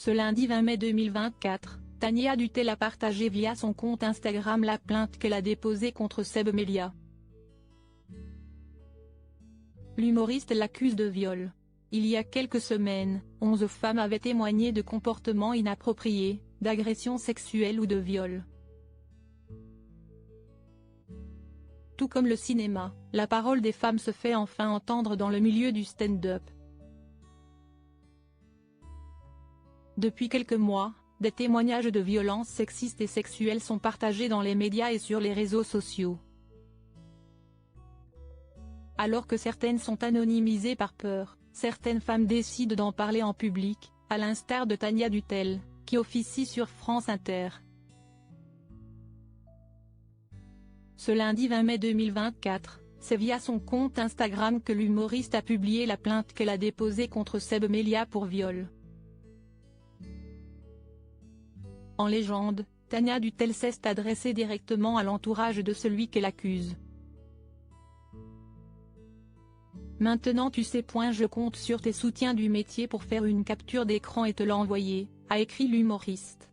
Ce lundi 20 mai 2024, Tania Dutel a partagé via son compte Instagram la plainte qu'elle a déposée contre Seb Melia. L'humoriste l'accuse de viol. Il y a quelques semaines, 11 femmes avaient témoigné de comportements inappropriés, d'agressions sexuelles ou de viol. Tout comme le cinéma, la parole des femmes se fait enfin entendre dans le milieu du stand-up. Depuis quelques mois, des témoignages de violences sexistes et sexuelles sont partagés dans les médias et sur les réseaux sociaux. Alors que certaines sont anonymisées par peur, certaines femmes décident d'en parler en public, à l'instar de Tania Dutel, qui officie sur France Inter. Ce lundi 20 mai 2024, c'est via son compte Instagram que l'humoriste a publié la plainte qu'elle a déposée contre Seb Melia pour viol. En légende, Tania Dutel s'est adressée directement à l'entourage de celui qu'elle accuse. Maintenant tu sais. Je compte sur tes soutiens du métier pour faire une capture d'écran et te l'envoyer, a écrit l'humoriste.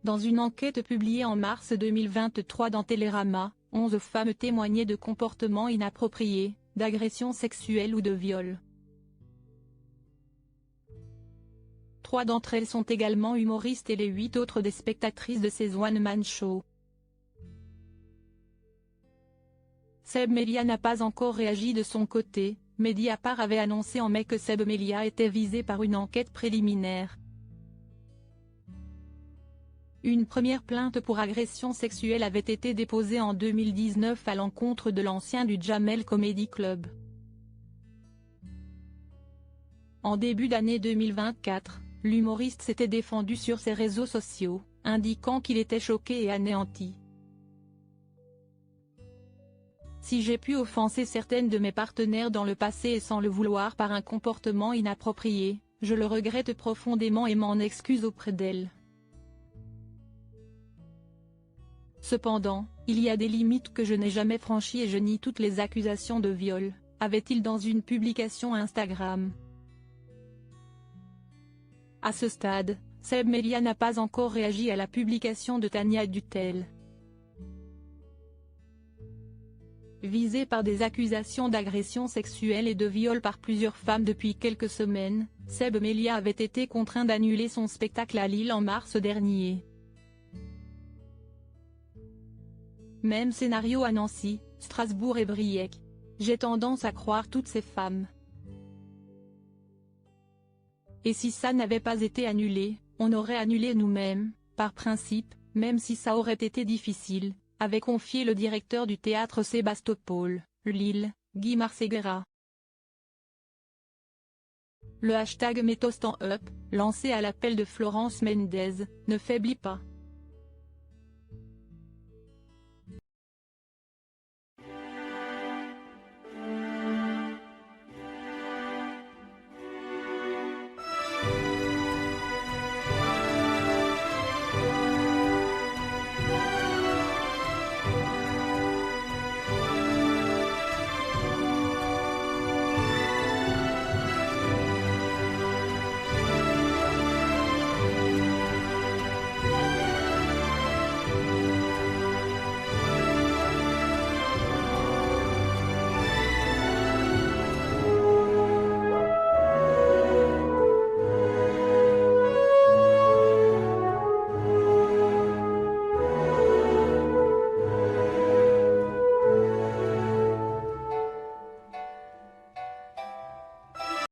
Dans une enquête publiée en mars 2023 dans Télérama, 11 femmes témoignaient de comportements inappropriés, d'agressions sexuelles ou de viols. 3 d'entre elles sont également humoristes et les 8 autres des spectatrices de ces one-man show. Seb Melia n'a pas encore réagi de son côté. Mediapart avait annoncé en mai que Seb Melia était visé par une enquête préliminaire. Une première plainte pour agression sexuelle avait été déposée en 2019 à l'encontre de l'ancien du Jamel Comedy Club. En début d'année 2024, l'humoriste s'était défendu sur ses réseaux sociaux, indiquant qu'il était choqué et anéanti. Si j'ai pu offenser certaines de mes partenaires dans le passé et sans le vouloir par un comportement inapproprié, je le regrette profondément et m'en excuse auprès d'elles. Cependant, il y a des limites que je n'ai jamais franchies et je nie toutes les accusations de viol, avait-il dans une publication Instagram. À ce stade, Seb Melia n'a pas encore réagi à la publication de Tania Dutel. Visé par des accusations d'agression sexuelle et de viol par plusieurs femmes depuis quelques semaines, Seb Melia avait été contraint d'annuler son spectacle à Lille en mars dernier. Même scénario à Nancy, Strasbourg et Briec. J'ai tendance à croire toutes ces femmes. Et si ça n'avait pas été annulé, on aurait annulé nous-mêmes, par principe, même si ça aurait été difficile, avait confié le directeur du théâtre Sébastopol, Lille, Guy Marseguera. Le hashtag MettosStandUp, lancé à l'appel de Florence Mendez, ne faiblit pas.